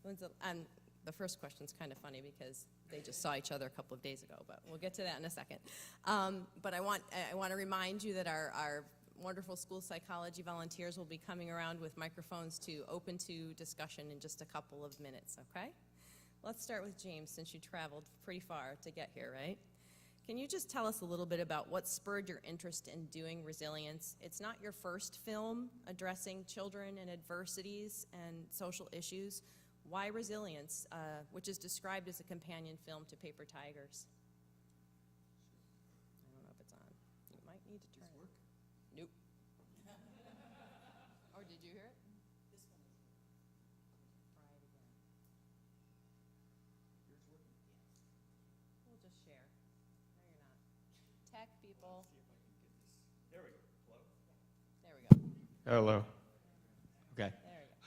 questions. And the first question's kind of funny because they just saw each other a couple of days ago, but we'll get to that in a second. But I want to remind you that our wonderful school psychology volunteers will be coming around with microphones to open to discussion in just a couple of minutes, okay? Let's start with James, since you traveled pretty far to get here, right? Can you just tell us a little bit about what spurred your interest in doing resilience? It's not your first film addressing children and adversities and social issues. Why Resilience, which is described as a companion film to Paper Tigers? I don't know if it's on. You might need to turn it. Nope. Or did you hear it? This one is working. Try it again. Yours working? Yes. We'll just share. No, you're not. Tech people. Let's see if I can get this. There we go. Hello? Yeah. There we go. Hello. Okay. There we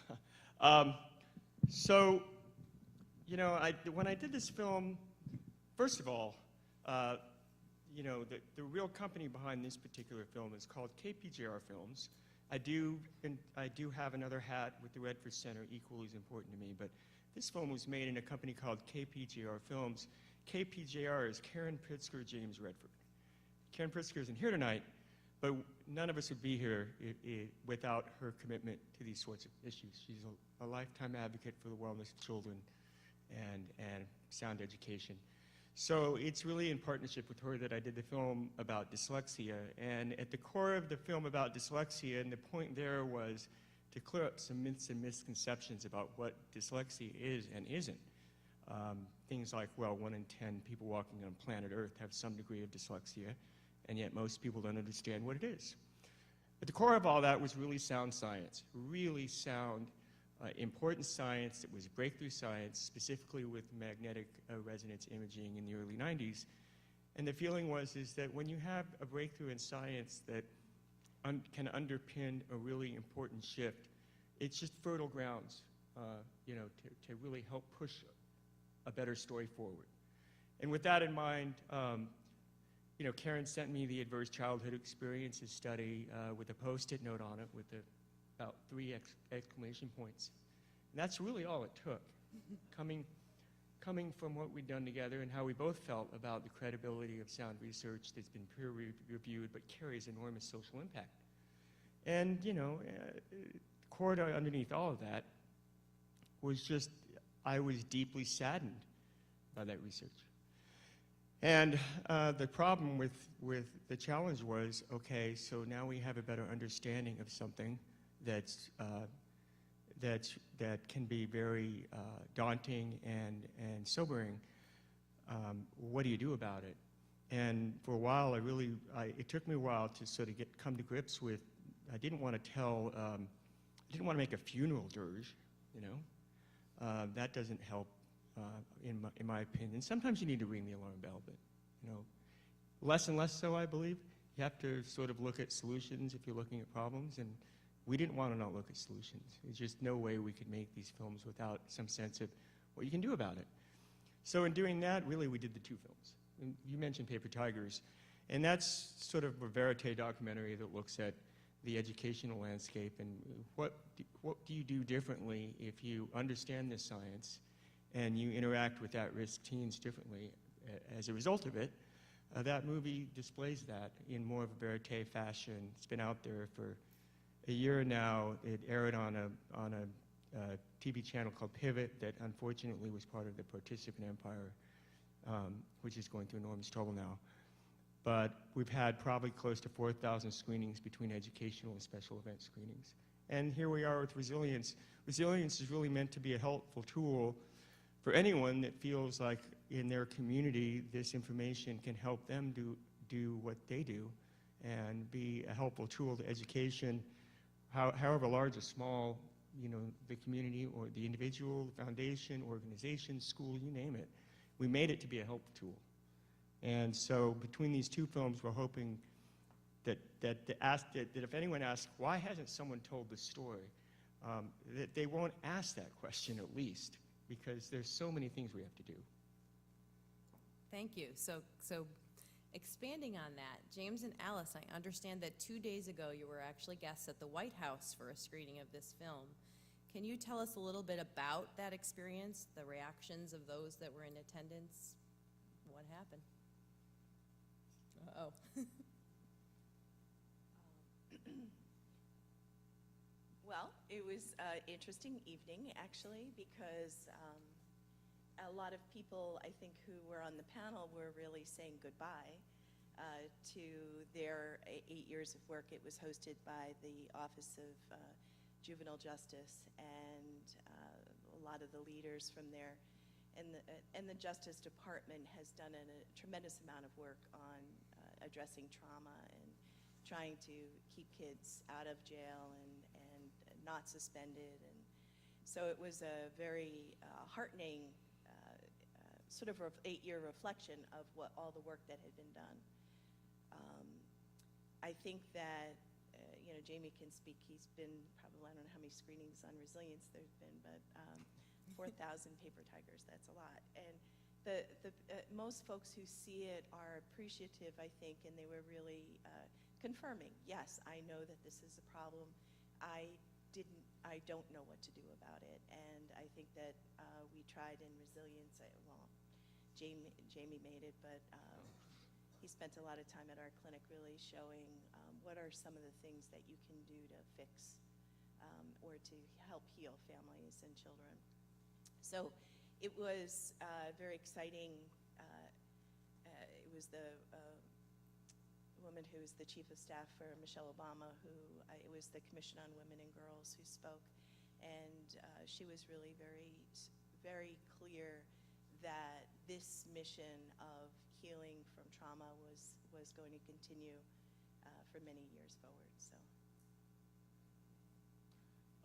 go. So, you know, when I did this film, first of all, you know, the real company behind this particular film is called KPJR Films. I do have another hat with the Redford Center, equally as important to me, but this film was made in a company called KPJR Films. KPJR is Karen Pritzker, James Redford. Karen Pritzker isn't here tonight, but none of us would be here without her commitment to these sorts of issues. She's a lifetime advocate for the wellness of children and sound education. So it's really in partnership with her that I did the film about dyslexia. And at the core of the film about dyslexia, and the point there was to clear up some myths and misconceptions about what dyslexia is and isn't. Things like, well, 1 in 10 people walking on planet Earth have some degree of dyslexia, and yet most people don't understand what it is. At the core of all that was really sound science, really sound, important science that was breakthrough science, specifically with magnetic resonance imaging in the early 90s. And the feeling was that when you have a breakthrough in science that can underpin a really important shift, it's just fertile grounds, you know, to really help push a better story forward. And with that in mind, you know, Karen sent me the Adverse Childhood Experiences study with a Post-it note on it with about 3 exclamation points. And that's really all it took, coming from what we'd done together and how we both felt about the credibility of sound research that's been peer-reviewed but carries enormous social impact. And, you know, core underneath all of that was just, I was deeply saddened by that research. And the problem with the challenge was, okay, so now we have a better understanding of something that can be very daunting and sobering. What do you do about it? And for a while, it took me a while to sort of come to grips with. I didn't want to make a funeral dirge, you know. That doesn't help. In my opinion. Sometimes you need to ring the alarm bell, but, you know, less and less so, I believe. You have to sort of look at solutions if you're looking at problems, and we didn't want to not look at solutions. There's just no way we could make these films without some sense of what you can do about it. So in doing that, really, we did the 2 films. And you mentioned Paper Tigers, and that's sort of a verite documentary that looks at the educational landscape and what do you do differently if you understand this science and you interact with at-risk teens differently as a result of it. That movie displays that in more of a verite fashion. It's been out there for a year now. It aired on a TV channel called Pivot that unfortunately was part of the participant empire, which is going through enormous trouble now. But we've had probably close to 4,000 screenings between educational and special event screenings. And here we are with Resilience. Resilience is really meant to be a helpful tool for anyone that feels like in their community this information can help them do what they do and be a helpful tool to education, however large or small, you know, the community or the individual, foundation, organization, school, you name it. We made it to be a helpful tool. And so between these 2 films, we're hoping that if anyone asks, why hasn't someone told this story, that they won't ask that question at least, because there's so many things we have to do. Thank you. So expanding on that, James and Alice, I understand that 2 days ago you were actually guests at the White House for a screening of this film. Can you tell us a little bit about that experience, the reactions of those that were in attendance? What happened? Uh-oh. Well, it was an interesting evening, actually, because a lot of people, I think, who were on the panel were really saying goodbye to their 8 years of work. It was hosted by the Office of Juvenile Justice, and a lot of the leaders from there. And the Justice Department has done a tremendous amount of work on addressing trauma and trying to keep kids out of jail and not suspended. And so it was a very heartening sort of 8-year reflection of all the work that had been done. I think that, Jamie can speak. He's been probably, I don't know how many screenings on resilience there's been, but 4,000 paper tigers, that's a lot. And the most folks who see it are appreciative, I think, and they were really confirming, yes, I know that this is a problem. I don't know what to do about it. And I think that we tried in resilience, Jamie made it, but he spent a lot of time at our clinic really showing what are some of the things that you can do to fix or to help heal families and children. So it was very exciting. It was the woman who was the chief of staff for Michelle Obama, it was the Commission on Women and Girls who spoke, and she was really very, very clear that this mission of healing from trauma was going to continue for many years forward. So.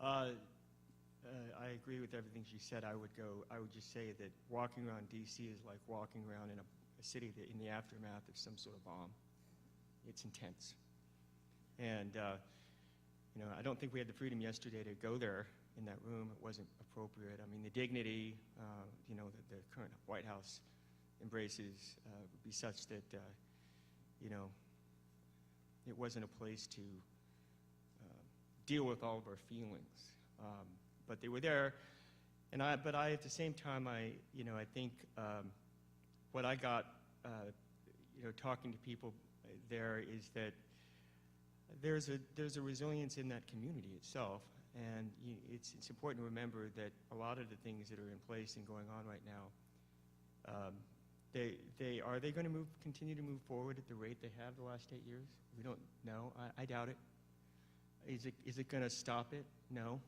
I agree with everything she said. I would just say that walking around D.C. is like walking around in a city that in the aftermath of some sort of bomb. It's intense. And, I don't think we had the freedom yesterday to go there in that room. It wasn't appropriate. I mean, the dignity, that the current White House embraces would be such that, it wasn't a place to deal with all of our feelings. But they were there, but at the same time, I think what I got, talking to people there is that there's a resilience in that community itself, and it's important to remember that a lot of the things that are in place and going on right now, are they going to continue to move forward at the rate they have the last 8 years? We don't know. I doubt it. Is it going to stop it? No.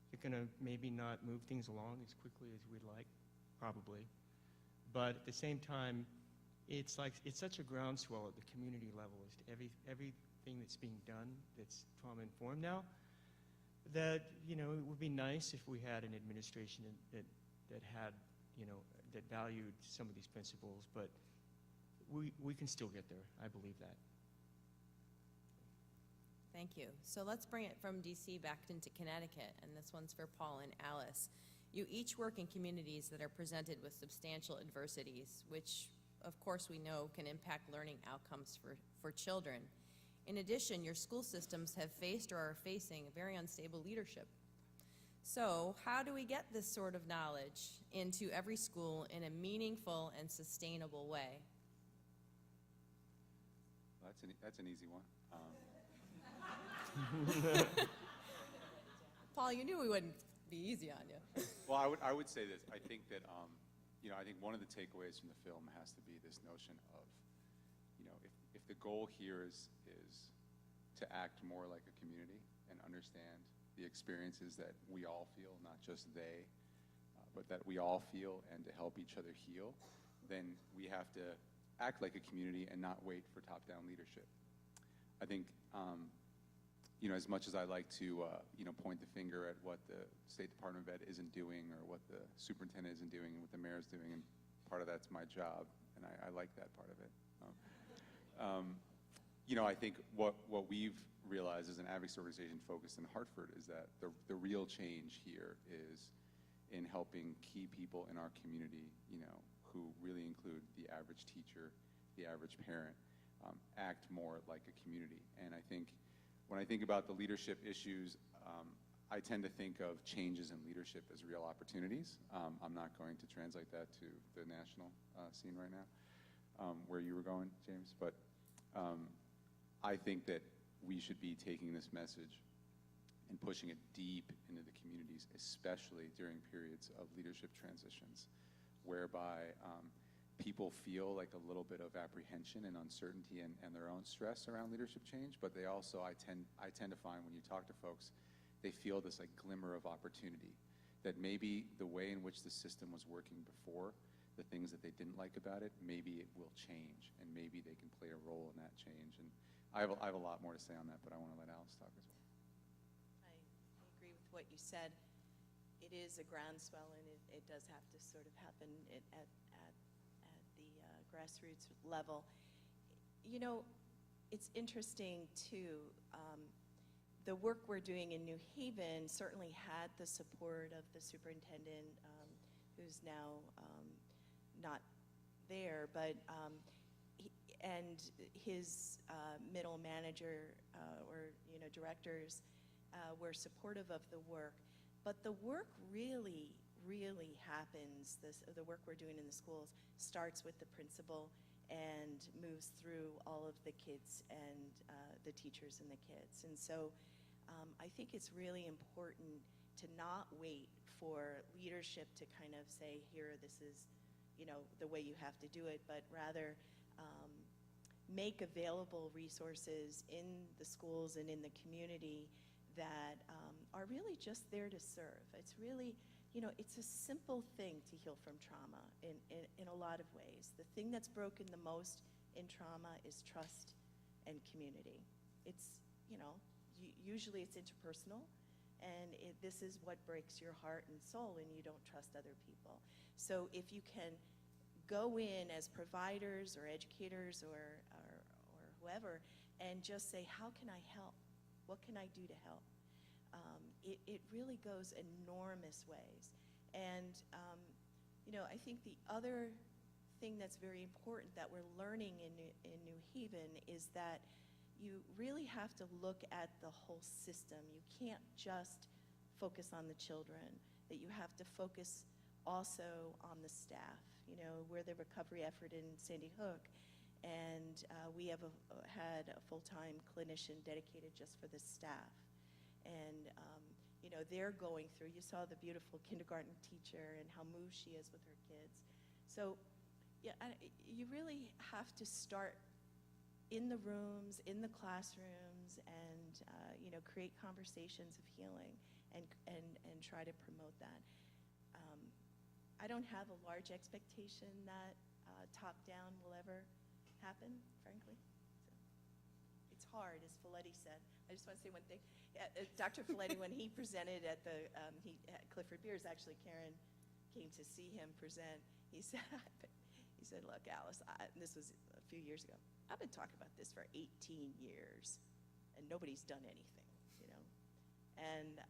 Is it going to maybe not move things along as quickly as we'd like? Probably. But at the same time, it's such a groundswell at the community level as to everything that's being done that's trauma-informed now, that, it would be nice if we had an administration that had, that valued some of these principles, but we can still get there. I believe that. Thank you. So let's bring it from DC back into Connecticut, and this one's for Paul and Alice. You each work in communities that are presented with substantial adversities, which of course we know can impact learning outcomes for children. In addition, your school systems have faced or are facing very unstable leadership. So how do we get this sort of knowledge into every school in a meaningful and sustainable way? Well, that's an easy one. Paul, you knew we wouldn't be easy on you. Well, I would say this. I think that I think one of the takeaways from the film has to be this notion of, if the goal here is to act more like a community and understand the experiences that we all feel, not just they, but that we all feel, and to help each other heal, then we have to act like a community and not wait for top-down leadership. I think, as much as I like to, point the finger at what the State Department of Ed isn't doing, or what the superintendent isn't doing, and what the mayor's doing, and part of that's my job, and I like that part of it. I think what we've realized as an advocacy organization focused in Hartford is that the real change here is in helping key people in our community, who really include the average teacher, the average parent, act more like a community. And I think when I think about the leadership issues, I tend to think of changes in leadership as real opportunities. I'm not going to translate that to the national scene right now, where you were going, James, but I think that we should be taking this message and pushing it deep into the communities, especially during periods of leadership transitions, whereby people feel like a little bit of apprehension and uncertainty and their own stress around leadership change, but they also, I tend to find when you talk to folks, they feel this like glimmer of opportunity, that maybe the way in which the system was working before, the things that they didn't like about it, maybe it will change, and maybe they can play a role in that change. And I have a lot more to say on that, but I want to let Alice talk as well. I agree with what you said. It is a groundswell, and it does have to sort of happen at the grassroots level. You know, it's interesting, too. The work we're doing in New Haven certainly had the support of the superintendent, who's now not there, but and his middle manager or directors were supportive of the work. But the work really happens. The work we're doing in the schools starts with the principal and moves through all of the kids and the teachers and the kids. And so I think it's really important to not wait for leadership to kind of say, here, this is, the way you have to do it, but rather make available resources in the schools and in the community that are really just there to serve. It's really, it's a simple thing to heal from trauma in a lot of ways. The thing that's broken the most in trauma is trust and community. It's, usually it's interpersonal, and this is what breaks your heart and soul when you don't trust other people. So if you can go in as providers or educators or whoever and just say, how can I help? What can I do to help? It really goes enormous ways. And, I think the other thing that's very important that we're learning in New Haven is that you really have to look at the whole system. You can't just focus on the children, that you have to focus also on the staff. We're the recovery effort in Sandy Hook, and we have had a full-time clinician dedicated just for the staff. And, they're going through, you saw the beautiful kindergarten teacher and how moved she is with her kids. So, yeah, you really have to start in the rooms, in the classrooms, and create conversations of healing and try to promote that. I don't have a large expectation that top-down will ever happen, frankly. So, it's hard, as Folletti said. I just want to say one thing. Dr. Folletti, when he presented at the Clifford Beers, actually Karen came to see him present. He said, look, Alice, this was a few years ago. I've been talking about this for 18 years, and nobody's done anything, And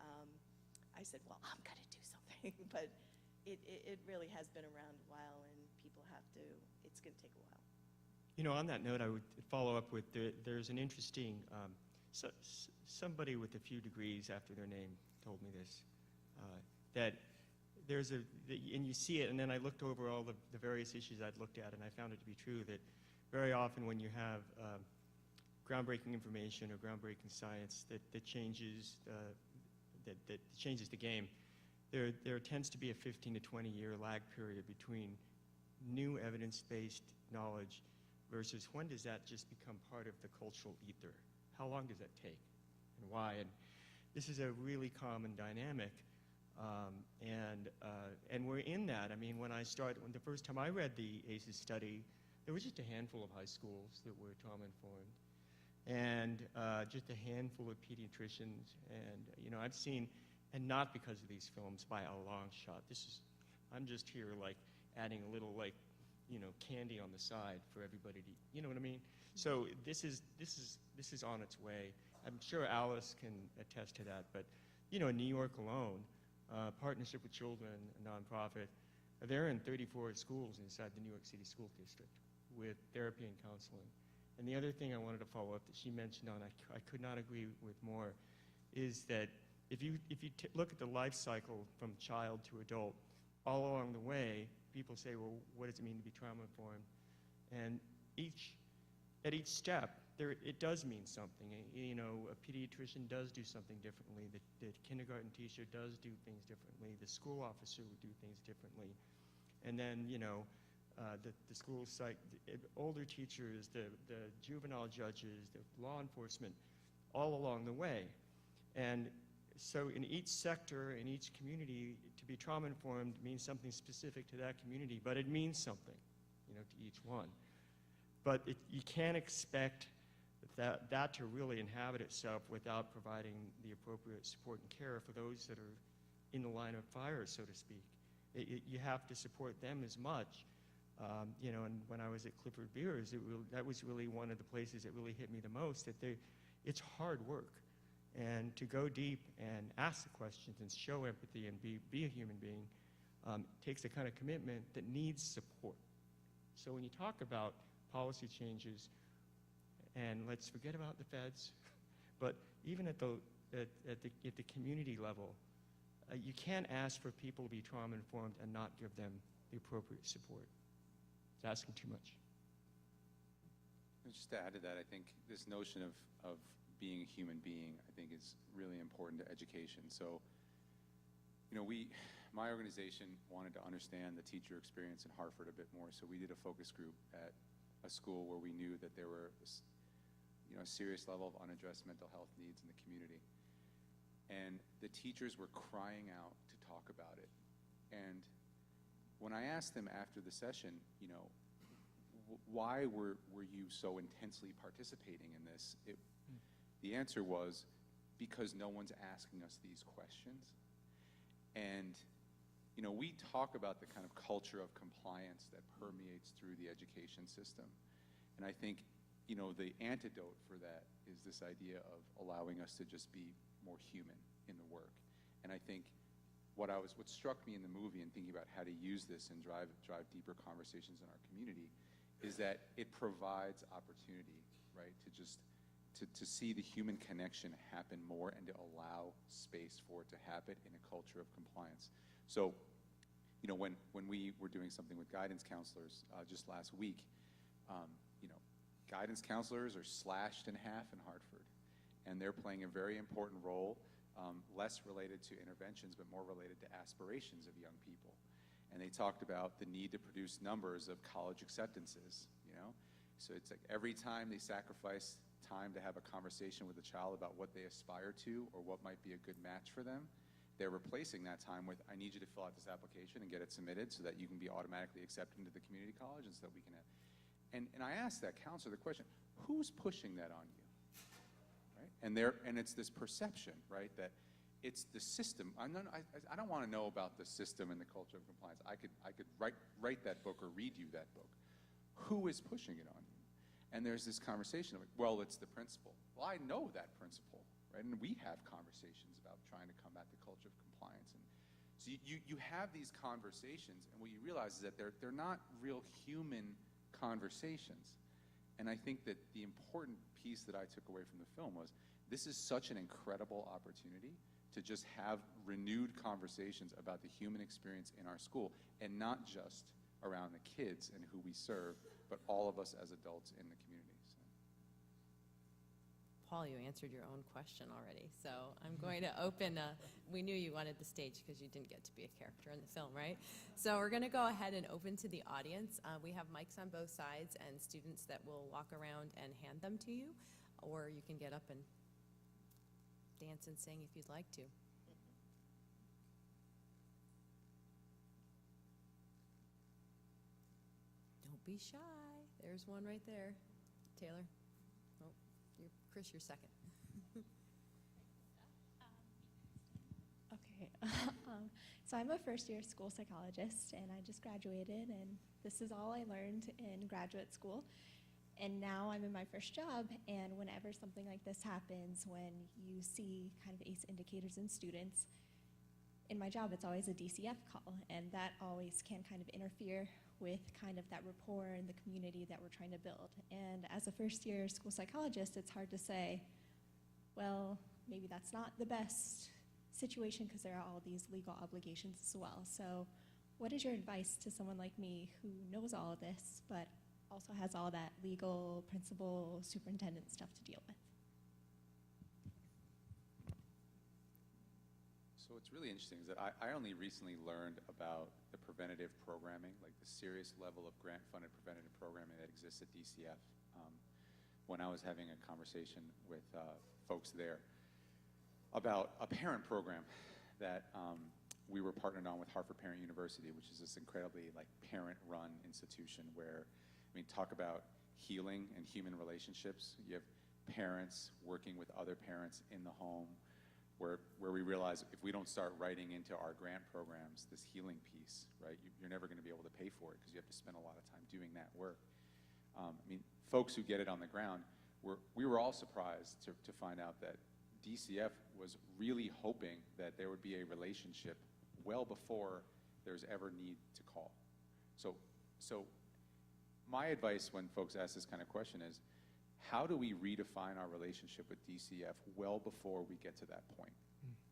I said, well, I'm going to do something. But it really has been around a while, and people have to, it's going to take a while. On that note, I would follow up with, there's an interesting, somebody with a few degrees after their name told me this, that there's and you see it, and then I looked over all the various issues I'd looked at, and I found it to be true that very often when you have groundbreaking information or groundbreaking science that changes the game, there tends to be a 15 to 20 year lag period between new evidence-based knowledge versus when does that just become part of the cultural ether? How long does that take, and why? And this is a really common dynamic, and we're in that. I mean, when the first time I read the ACEs study, there was just a handful of high schools that were trauma-informed, and just a handful of pediatricians. And I've seen, and not because of these films by a long shot. I'm just here like adding a little candy on the side for everybody to, you know what I mean? So this is on its way. I'm sure Alice can attest to that. But in New York alone, Partnership with Children, a nonprofit, they're in 34 schools inside the New York City School District with therapy and counseling. And the other thing I wanted to follow up that she mentioned on, I could not agree with more, is that if you look at the life cycle from child to adult, all along the way, people say, well, what does it mean to be trauma-informed? And at each step, it does mean something. You know, a pediatrician does do something differently. The kindergarten teacher does do things differently. The school officer would do things differently. And then, you know, the school site, older teachers, the juvenile judges, the law enforcement, all along the way. And so in each sector, in each community, to be trauma-informed means something specific to that community, but it means something, you know, to each one. But you can't expect that to really inhabit itself without providing the appropriate support and care for those that are in the line of fire, so to speak. You have to support them as much. You know, and when I was at Clifford Beers, that was really one of the places that really hit me the most, that it's hard work. And to go deep and ask the questions and show empathy and be a human being takes a kind of commitment that needs support. So when you talk about policy changes, and let's forget about the feds, but even at the community level, you can't ask for people to be trauma-informed and not give them the appropriate support. It's asking too much. Just to add to that, I think this notion of being a human being, I think, is really important to education. So, you know, my organization wanted to understand the teacher experience in Hartford a bit more, so we did a focus group at a school where we knew that there were, you know, a serious level of unaddressed mental health needs in the community. And the teachers were crying out to talk about it. And when I asked them after the session, you know, why were you so intensely participating in this? The answer was, because no one's asking us these questions. And, you know, we talk about the kind of culture of compliance that permeates through the education system. And I think, you know, the antidote for that is this idea of allowing us to just be more human in the work. And I think what struck me in the movie and thinking about how to use this and drive deeper conversations in our community is that it provides opportunity, right, to see the human connection happen more and to allow space for it to happen in a culture of compliance. So, you know, when we were doing something with guidance counselors just last week, you know, guidance counselors are slashed in half in Hartford, and they're playing a very important role, less related to interventions, but more related to aspirations of young people. And they talked about the need to produce numbers of college acceptances, you know? So it's like every time they sacrifice time to have a conversation with a child about what they aspire to or what might be a good match for them, they're replacing that time with, I need you to fill out this application and get it submitted so that you can be automatically accepted into the community college and so that we can have. And I asked that counselor the question, who's pushing that on you? Right? And it's this perception, right, that it's the system. I don't want to know about the system and the culture of compliance. I could write that book or read you that book. Who is pushing it on you? And there's this conversation of, well, it's the principal. Well, I know that principal, right? And we have conversations about trying to combat the culture of compliance. And so you have these conversations, and what you realize is that they're not real human conversations. And I think that the important piece that I took away from the film was, this is such an incredible opportunity to just have renewed conversations about the human experience in our school, and not just around the kids and who we serve, but all of us as adults in the community. So. Paul, you answered your own question already, so I'm going to open, we knew you wanted the stage because you didn't get to be a character in the film, right? So we're going to go ahead and open to the audience. We have mics on both sides and students that will walk around and hand them to you, or you can get up and dance and sing if you'd like to. Don't be shy. There's one right there. Taylor. Oh, Chris, you're second. Okay. So I'm a first-year school psychologist, and I just graduated, and this is all I learned in graduate school. And now I'm in my first job, and whenever something like this happens, when you see kind of ACE indicators in students, in my job it's always a DCF call, and that always can kind of interfere with kind of that rapport in the community that we're trying to build. And as a first-year school psychologist, it's hard to say, well, maybe that's not the best situation because there are all these legal obligations as well. So what is your advice to someone like me who knows all of this, but also has all that legal, principal, superintendent stuff to deal with? So what's really interesting is that I only recently learned about the preventative programming, like the serious level of grant-funded preventative programming that exists at DCF, when I was having a conversation with folks there about a parent program that we were partnered on with Hartford Parent University, which is this incredibly like parent-run institution where, I mean, talk about healing and human relationships. You have parents working with other parents in the home, where we realize if we don't start writing into our grant programs this healing piece, right, you're never going to be able to pay for it because you have to spend a lot of time doing that work. I mean, folks who get it on the ground, we were all surprised to find out that DCF was really hoping that there would be a relationship well before there's ever need to call. So my advice when folks ask this kind of question is, how do we redefine our relationship with DCF well before we get to that point,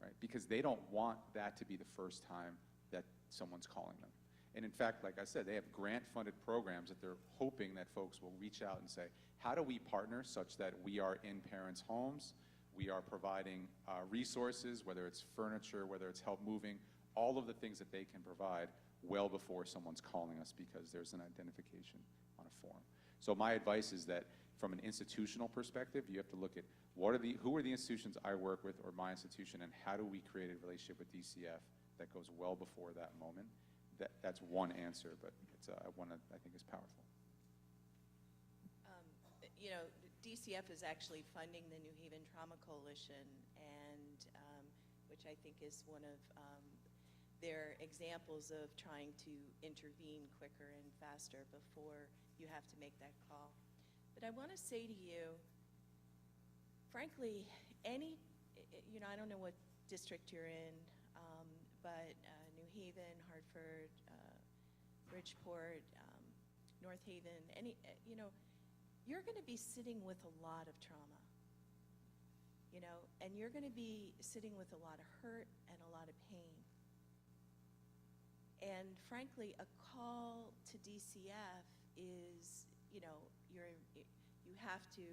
right? Because they don't want that to be the first time that someone's calling them. And in fact, like I said, they have grant-funded programs that they're hoping that folks will reach out and say, how do we partner such that we are in parents' homes, we are providing resources, whether it's furniture, whether it's help moving, all of the things that they can provide well before someone's calling us because there's an identification on a form. So my advice is that from an institutional perspective, you have to look at who are the institutions I work with or my institution, and how do we create a relationship with DCF that goes well before that moment. That's one answer, but it's one that I think is powerful. You know, DCF is actually funding the New Haven Trauma Coalition, and which I think is one of their examples of trying to intervene quicker and faster before you have to make that call. But I want to say to you, frankly, you know, I don't know what district you're in, but New Haven, Hartford, Bridgeport, North Haven, you know, you're going to be sitting with a lot of trauma, you know, and you're going to be sitting with a lot of hurt and a lot of pain. And frankly, a call to DCF is, you know, you have to,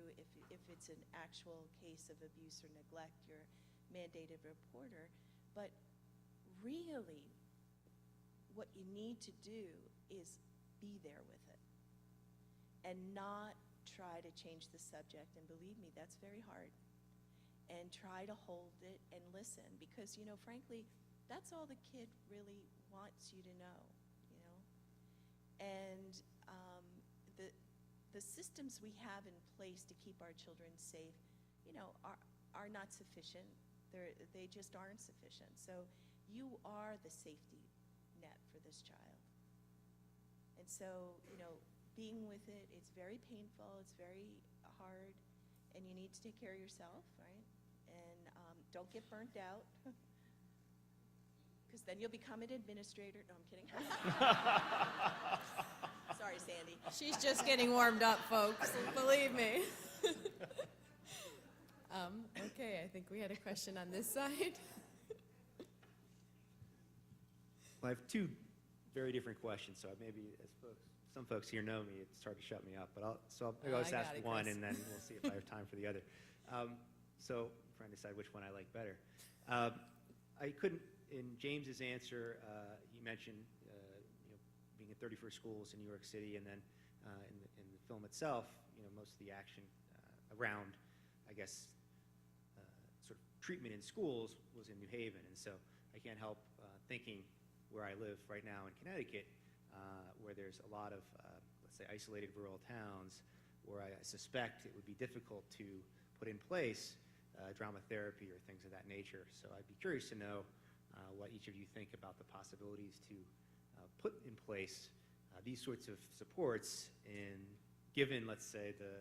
if it's an actual case of abuse or neglect, you're a mandated reporter. But really, what you need to do is be there with it and not try to change the subject. And believe me, that's very hard. And try to hold it and listen, because, you know, frankly, that's all the kid really wants you to know, you know. And the systems we have in place to keep our children safe, you know, are not sufficient. They just aren't sufficient. So you are the safety net for this child. And so, you know, being with it, it's very painful, it's very hard, and you need to take care of yourself, right? And don't get burnt out, because then you'll become an administrator. No, I'm kidding. Sorry, Sandy. She's just getting warmed up, folks, believe me. Okay, I think we had a question on this side. Well, I have two very different questions, so maybe some folks here know me, it's hard to shut me up, but I'll just ask one, and then we'll see if I have time for the other. So I'm trying to decide which one I like better. I couldn't, in James's answer, you mentioned you know, being in 31st schools in New York City, and then in the film itself, you know, most of the action around, I guess, sort of treatment in schools was in New Haven, and so I can't help thinking where I live right now in Connecticut, where there's a lot of, let's say, isolated rural towns, where I suspect it would be difficult to put in place drama therapy or things of that nature. So I'd be curious to know what each of you think about the possibilities to put in place these sorts of supports, given, let's say, the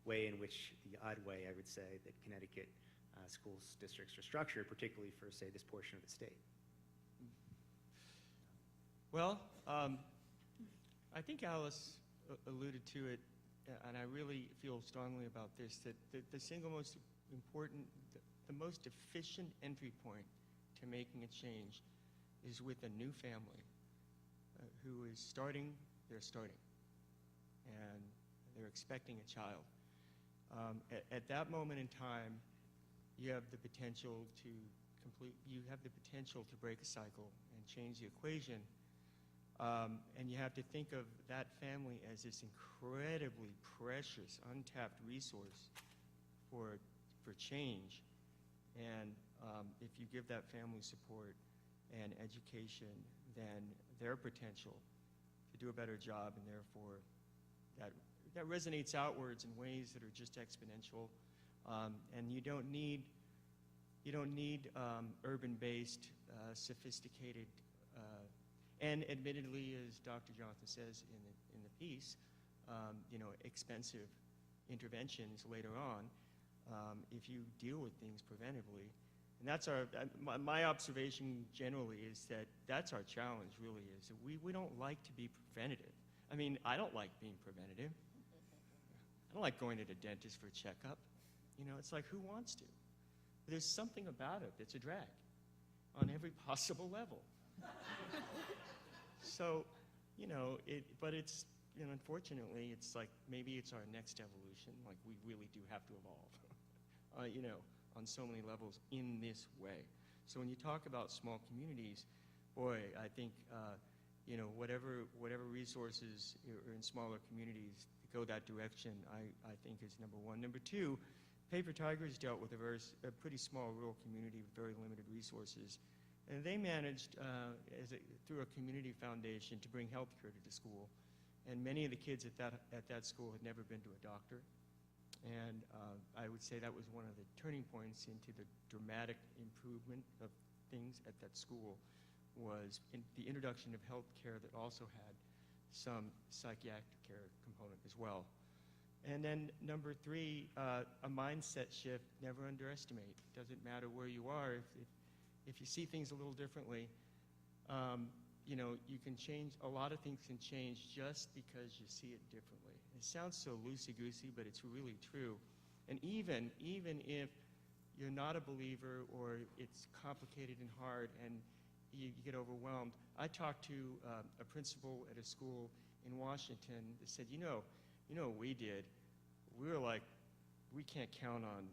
way in which, the odd way, I would say, that Connecticut schools districts are structured, particularly for, say, this portion of the state. Well, I think Alice alluded to it, and I really feel strongly about this, that the single most important the most efficient entry point to making a change is with a new family who is starting, they're starting, and they're expecting a child. At that moment in time, you have the potential to break a cycle and change the equation. And you have to think of that family as this incredibly precious, untapped resource for change. And if you give that family support and education, then their potential to do a better job, and therefore that resonates outwards in ways that are just exponential. And you don't need urban-based, sophisticated, and admittedly, as Dr. Johnson says in the piece, expensive interventions later on if you deal with things preventively. And that's my observation generally is that that's our challenge really, is that we don't like to be preventative. I mean, I don't like being preventative. I don't like going to the dentist for a checkup. It's like, who wants to? There's something about it that's a drag on every possible level. So, but it's, unfortunately, it's like maybe it's our next evolution. Like, we really do have to evolve, on so many levels in this way. So when you talk about small communities, boy, I think, whatever resources are in smaller communities to go that direction, I think is number one. Number two, Paper Tigers dealt with a pretty small rural community with very limited resources. And they managed, through a community foundation, to bring health care to the school. And many of the kids at that school had never been to a doctor. And I would say that was one of the turning points into the dramatic improvement of things at that school, was the introduction of health care that also had some psychiatric care component as well. And then number three, a mindset shift. Never underestimate. Doesn't matter where you are. If you see things a little differently, you can change. A lot of things can change just because you see it differently. It sounds so loosey-goosey, but it's really true. And even if you're not a believer, or it's complicated and hard and you get overwhelmed, I talked to a principal at a school in Washington that said, you know what we did? We were like, we can't count on,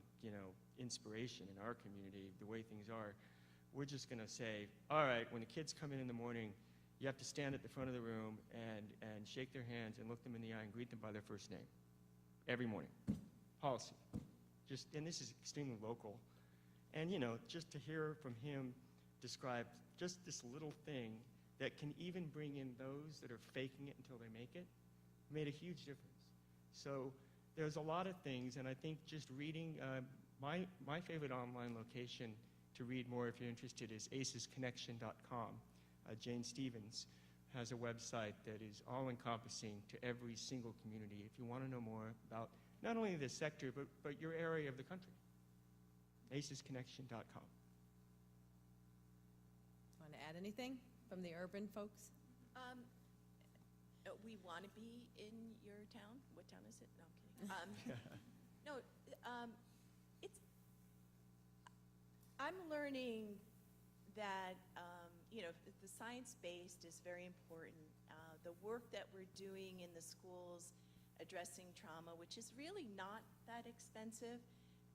inspiration in our community, the way things are. We're just going to say, all right, when the kids come in the morning, you have to stand at the front of the room and shake their hands and look them in the eye and greet them by their first name. Every morning. Policy. And this is extremely local. And, just to hear from him describe just this little thing that can even bring in those that are faking it until they make it, made a huge difference. So there's a lot of things, and I think just reading, my favorite online location to read more if you're interested is acesconnection.com. Jane Stevens has a website that is all-encompassing to every single community if you want to know more about not only the sector, but your area of the country. acesconnection.com. Want to add anything from the urban folks? We want to be in your town. What town is it? No, I'm kidding. I'm learning that, the science-based is very important. The work that we're doing in the schools addressing trauma, which is really not that expensive,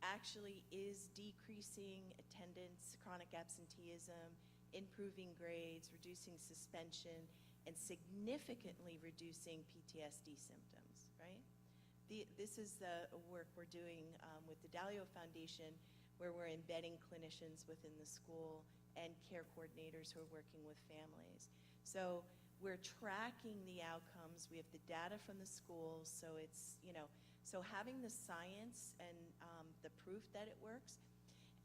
actually is decreasing attendance, chronic absenteeism, improving grades, reducing suspension, and significantly reducing PTSD symptoms, right? This is the work we're doing with the Dalio Foundation, where we're embedding clinicians within the school and care coordinators who are working with families. So we're tracking the outcomes. We have the data from the schools, so it's, so having the science and the proof that it works,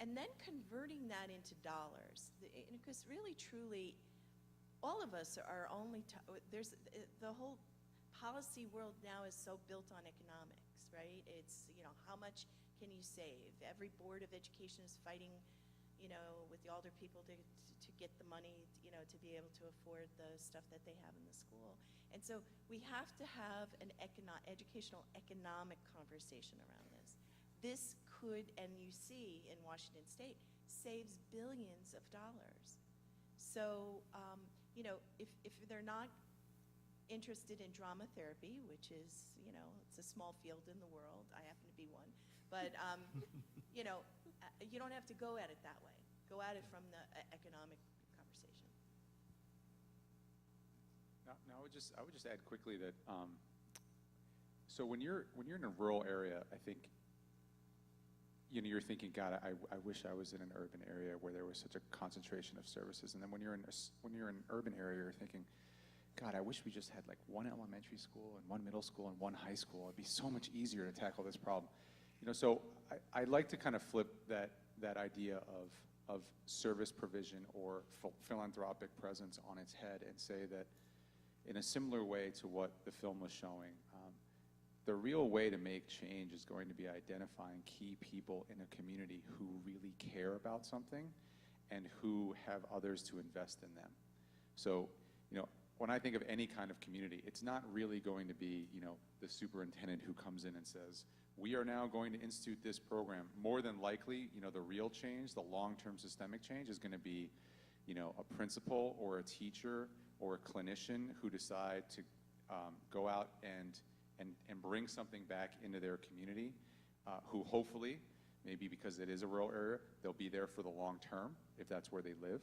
and then converting that into dollars. Because really, truly, all of us are only, there's the whole policy world now is so built on economics, right? It's, how much can you save? Every board of education is fighting, with the older people to get the money, to be able to afford the stuff that they have in the school. And so we have to have an educational economic conversation around this. This could, and you see in Washington State, saves billions of dollars. So, you know, if they're not interested in drama therapy, which is, you know, it's a small field in the world, I happen to be one, but, you know, you don't have to go at it that way. Go at it from the economic conversation. Now, I would just add quickly that, so when you're in a rural area, I think, you know, you're thinking, God, I wish I was in an urban area where there was such a concentration of services. And then when you're in an urban area, you're thinking, God, I wish we just had like one elementary school and one middle school and one high school. It'd be so much easier to tackle this problem. You know, so I'd like to kind of flip that idea of service provision or philanthropic presence on its head and say that in a similar way to what the film was showing, the real way to make change is going to be identifying key people in a community who really care about something and who have others to invest in them. So, you know, when I think of any kind of community, it's not really going to be, you know, the superintendent who comes in and says, we are now going to institute this program. More than likely, you know, the real change, the long-term systemic change is going to be, you know, a principal or a teacher or a clinician who decide to go out and bring something back into their community, who hopefully, maybe because it is a rural area, they'll be there for the long term, if that's where they live,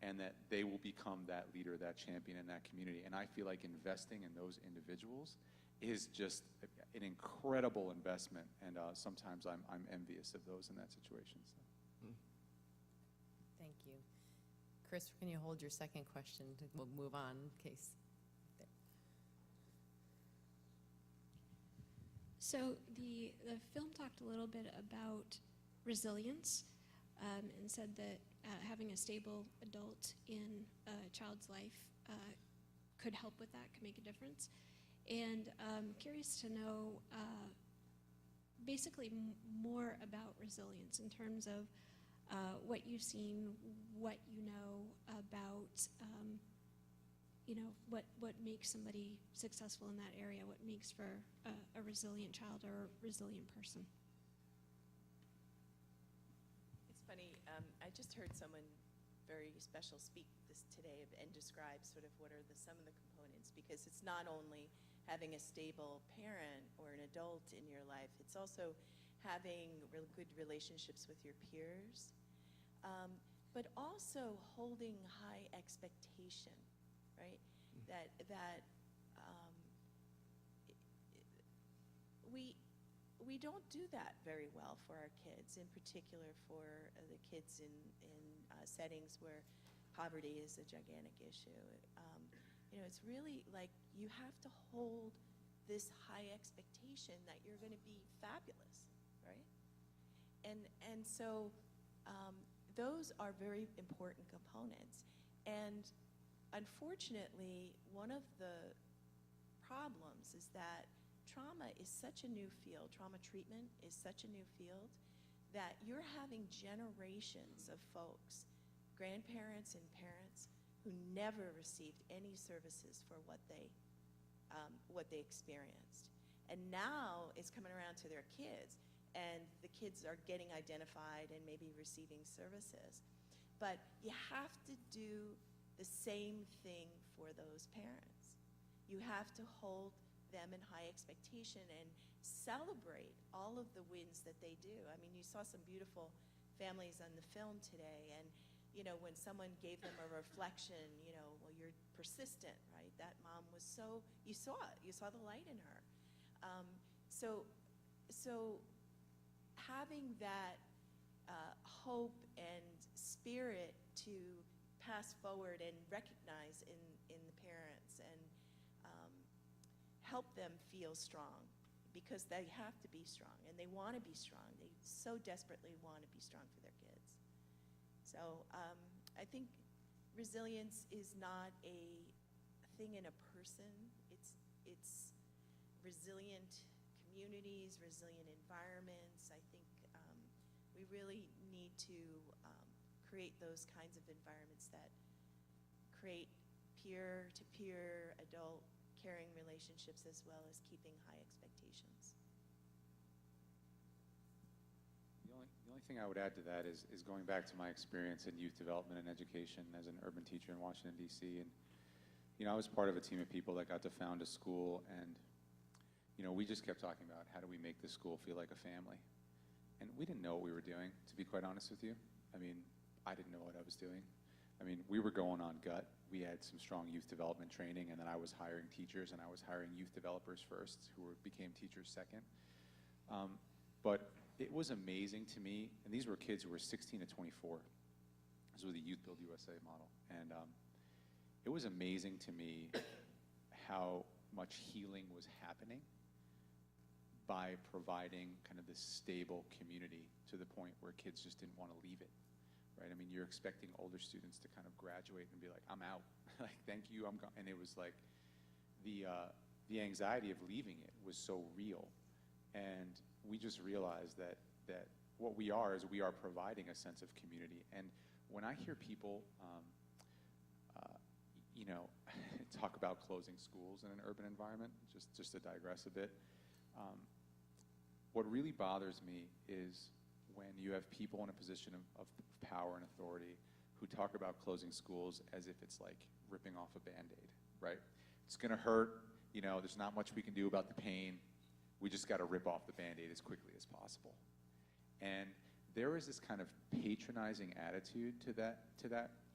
and that they will become that leader, that champion in that community. And I feel like investing in those individuals is just an incredible investment, and sometimes I'm envious of those in that situation. So. Thank you. Chris, can you hold your second question? We'll move on in case. So the film talked a little bit about resilience and said that having a stable adult in a child's life could help with that, could make a difference. And I'm curious to know basically more about resilience in terms of what you've seen, what you know about you know, what makes somebody successful in that area, what makes for a resilient child or a resilient person. It's funny, I just heard someone very special speak this today and describe sort of what are some of the components, because it's not only having a stable parent or an adult in your life, it's also having good relationships with your peers, but also holding high expectation. Right? We don't do that very well for our kids, in particular for the kids in settings where poverty is a gigantic issue. You know, it's really like you have to hold this high expectation that you're going to be fabulous, right? And so those are very important components. And unfortunately, one of the problems is that trauma is such a new field, trauma treatment is such a new field, that you're having generations of folks, grandparents and parents, who never received any services for what they experienced. And now it's coming around to their kids, and the kids are getting identified and maybe receiving services. But you have to do the same thing for those parents. You have to hold them in high expectation and celebrate all of the wins that they do. I mean, you saw some beautiful families on the film today, and you know, when someone gave them a reflection, you know, well, you're persistent, right? That mom was so, you saw it, you saw the light in her. So having that hope and spirit to pass forward and recognize in the parents and help them feel strong, because they have to be strong and they want to be strong. They so desperately want to be strong for their kids. So I think resilience is not a thing in a person. It's resilient communities, resilient environments. I think we really need to create those kinds of environments that create peer-to-peer adult caring relationships, as well as keeping high expectations. thing I would add to that is going back to my experience in youth development and education as an urban teacher in Washington, D.C. And, you know, I was part of a team of people that got to found a school, and, you know, we just kept talking about how do we make this school feel like a family. And we didn't know what we were doing, to be quite honest with you. I mean, I didn't know what I was doing. I mean, we were going on gut. We had some strong youth development training, and then I was hiring teachers, and I was hiring youth developers first, who became teachers second. But it was amazing to me, and these were kids who were 16 to 24. This was the Youth Build USA model. And it was amazing to me how much healing was happening by providing kind of this stable community to the point where kids just didn't want to leave it, right? I mean, you're expecting older students to kind of graduate and be like, I'm out, like, thank you, I'm gone. And it was like, the anxiety of leaving it was so real. And we just realized that what we are is we are providing a sense of community. And when I hear people, you know, talk about closing schools in an urban environment, just to digress a bit, what really bothers me is when you have people in a position of power and authority who talk about closing schools as if it's like ripping off a Band-Aid, right? It's gonna hurt, you know, there's not much we can do about the pain. We just gotta rip off the Band-Aid as quickly as possible. And there is this kind of patronizing attitude to that,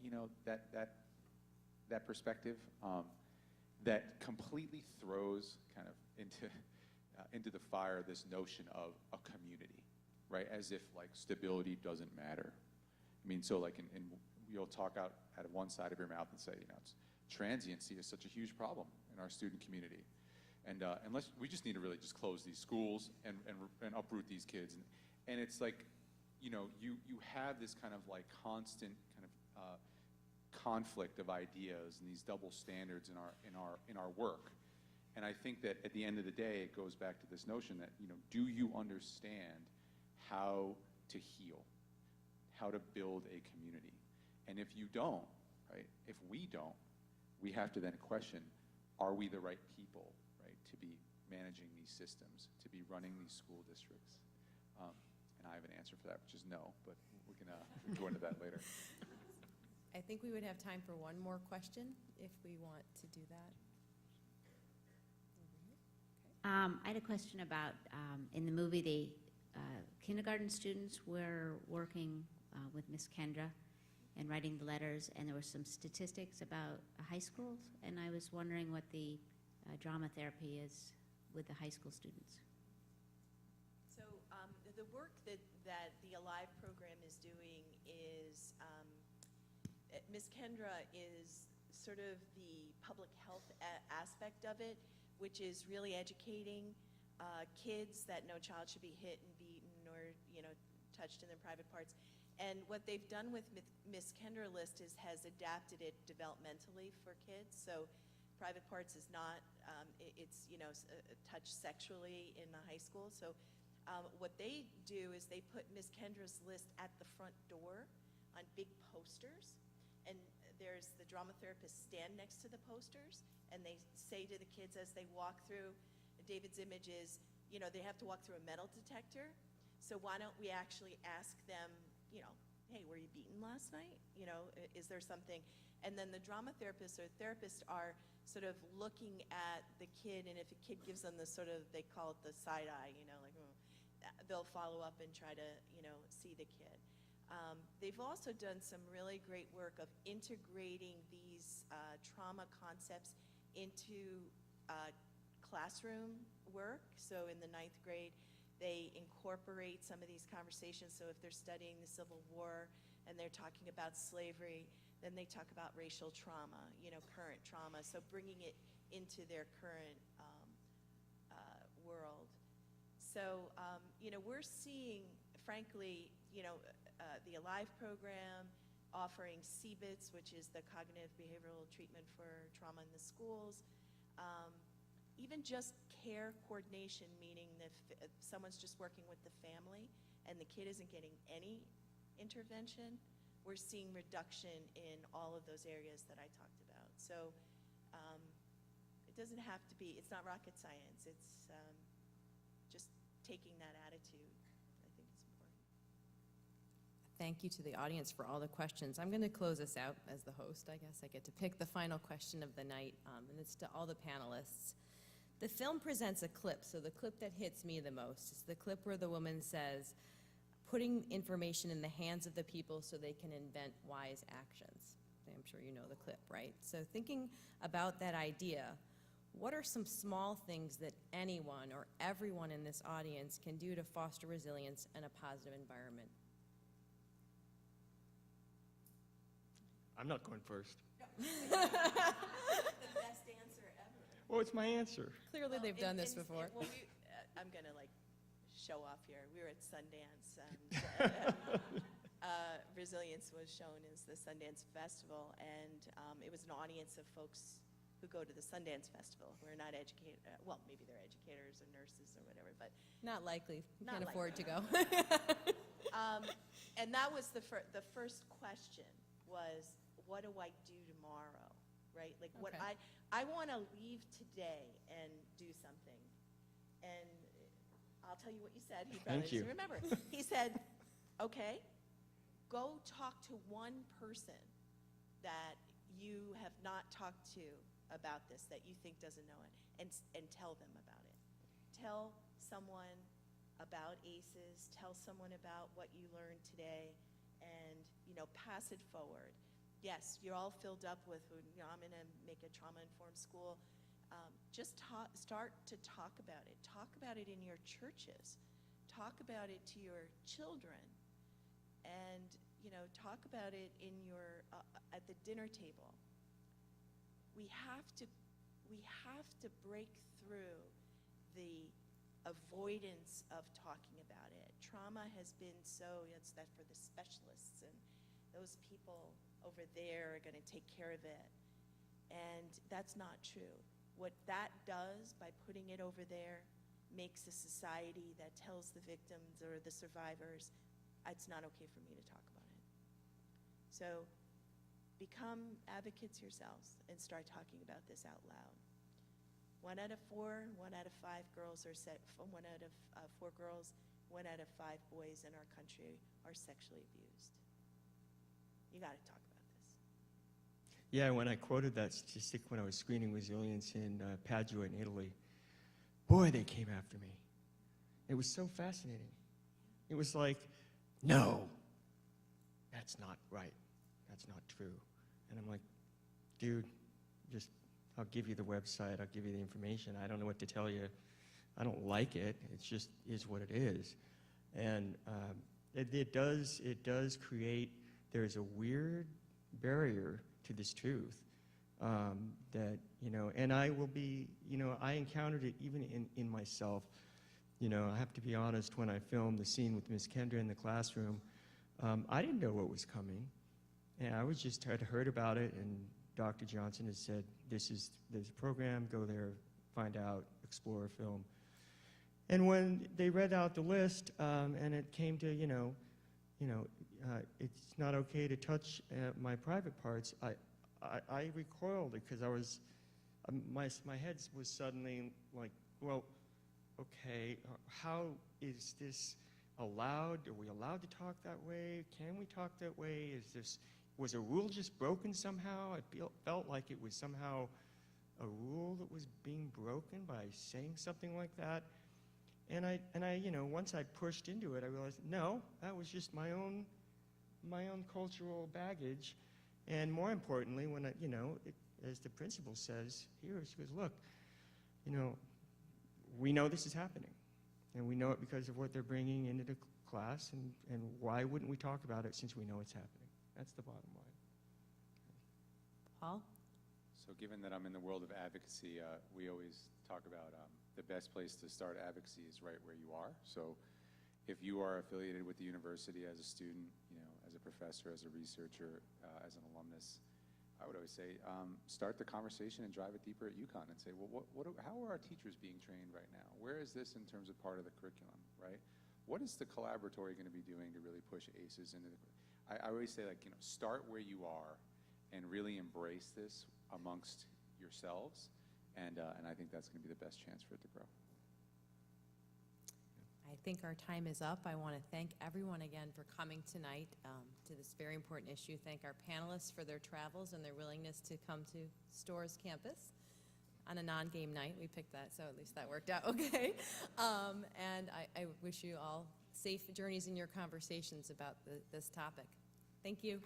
you know, that perspective that completely throws kind of into the fire this notion of a community, right? As if like stability doesn't matter. I mean, so like you'll talk out of one side of your mouth and say, you know, transiency is such a huge problem in our student community. And unless we just need to really just close these schools and uproot these kids. And it's like, you know, you have this kind of like constant kind of conflict of ideas and these double standards in our work. And I think that at the end of the day, it goes back to this notion that, you know, do you understand how to heal, how to build a community? And if you don't, right, if we don't, we have to then question, are we the right people, right, to be managing these systems, to be running these school districts? And I have an answer for that, which is no, but we can go into that later. I think we would have time for one more question if we want to do that. I had a question about, in the movie, the kindergarten students were working with Miss Kendra and writing the letters, and there were some statistics about high schools, and I was wondering what the drama therapy is with the high school students. So the work that the Alive program is doing is, Ms. Kendra is sort of the public health aspect of it, which is really educating kids that no child should be hit and beaten or, you know, touched in their private parts. And what they've done with Ms. Kendra List has adapted it developmentally for kids. So private parts is not, it's, you know, touched sexually in the high school. So what they do is they put Ms. Kendra's List at the front door on big posters. And there's the drama therapists stand next to the posters, and they say to the kids as they walk through, David's image is, you know, they have to walk through a metal detector. So why don't we actually ask them, you know, hey, were you beaten last night? You know, is there something? And then the drama therapists or therapists are sort of looking at the kid, and if a kid gives them the sort of, they call it the side eye, you know, like, they'll follow up and try to, you know, see the kid. They've also done some really great work of integrating these trauma concepts into classroom work. So in the 9th grade, they incorporate some of these conversations. So if they're studying the Civil War and they're talking about slavery, then they talk about racial trauma, you know, current trauma. So bringing it into their current world. So, you know, we're seeing, frankly, you know, the Alive program offering CBITS, which is the cognitive behavioral treatment for trauma in the schools. Even just care coordination, meaning that if someone's just working with the family and the kid isn't getting any intervention, we're seeing reduction in all of those areas that I talked about. So it doesn't have to be, it's not rocket science, it's just taking that attitude, I think is important. thank you to the audience for all the questions. I'm going to close us out as the host, I guess. I get to pick the final question of the night, and it's to all the panelists. The film presents a clip, so the clip that hits me the most is the clip where the woman says, putting information in the hands of the people so they can invent wise actions. I'm sure you know the clip, right? So thinking about that idea, what are some small things that anyone or everyone in this audience can do to foster resilience and a positive environment? I'm not going first. The best answer ever. Well, it's my answer. Clearly they've done this before. I'm going to show off here. We were at Sundance, and Resilience was shown as the Sundance Festival, and it was an audience of folks who go to the Sundance Festival who are not educated, well, maybe they're educators or nurses or whatever, but Not likely. Not Can't afford to go. and that was the first question was, what do I do tomorrow, right? Like what Okay. I want to leave today and do something. And I'll tell you what you said. He probably Thank you. doesn't remember. He said, okay, go talk to one person that you have not talked to about this, that you think doesn't know it, and tell them about it. Tell someone about ACEs, tell someone about what you learned today, and, pass it forward. Yes, you're all filled up with, I'm going to make a trauma-informed school. Just start to talk about it. Talk about it in your churches. Talk about it to your children. And, talk about it in your, at the dinner table. We have to break through the avoidance of talking about it. Trauma has been it's that for the specialists, and those people over there are going to take care of it. And that's not true. What that does by putting it over there makes a society that tells the victims or the survivors, it's not okay for me to talk about it. So become advocates yourselves and start talking about this out loud. 1 out of 4, 1 out of 5 girls are 1 out of 4 girls, 1 out of 5 boys in our country are sexually abused. You got to talk about this. Yeah, when I quoted that statistic when I was screening Resilience in Padua in Italy, boy, they came after me. It was so fascinating. It was like, no, that's not right. That's not true. And I'm like, dude, I'll give you the website. I'll give you the information. I don't know what to tell you. I don't like it. It just is what it is. And it does create, there's a weird barrier to this truth that, and I will be, I encountered it even in myself. I have to be honest, when I filmed the scene with Miss Kendra in the classroom, I didn't know what was coming. And I had heard about it, and Dr. Johnson has said, there's a program, go there, find out, explore, film. And when they read out the list, and it came to, it's not okay to touch my private parts, I recoiled because I was, my head was suddenly like, well, okay, how is this allowed? Are we allowed to talk that way? Can we talk that way? Was a rule just broken somehow? I felt like it was somehow a rule that was being broken by saying something like that. And I, once I pushed into it, I realized, no, that was just my own cultural baggage. And more importantly, when as the principal says here, she goes, look, we know this is happening, and we know it because of what they're bringing into the class, and why wouldn't we talk about it since we know it's happening? That's the bottom line. Paul? So given that I'm in the world of advocacy, we always talk about the best place to start advocacy is right where you are. So if you are affiliated with the university as a student, as a professor, as a researcher, as an alumnus, I would always say, start the conversation and drive it deeper at UConn and say, well, how are our teachers being trained right now? Where is this in terms of part of the curriculum, right? What is the Collaboratory going to be doing to really push ACEs into the I always say, start where you are and really embrace this amongst yourselves, and I think that's going to be the best chance for it to grow. I I think our time is up. I want to thank everyone again for coming tonight to this very important issue. Thank our panelists for their travels and their willingness to come to Storrs campus on a non-game night. We picked that, so at least that worked out okay. And I wish you all safe journeys in your conversations about this topic. Thank you.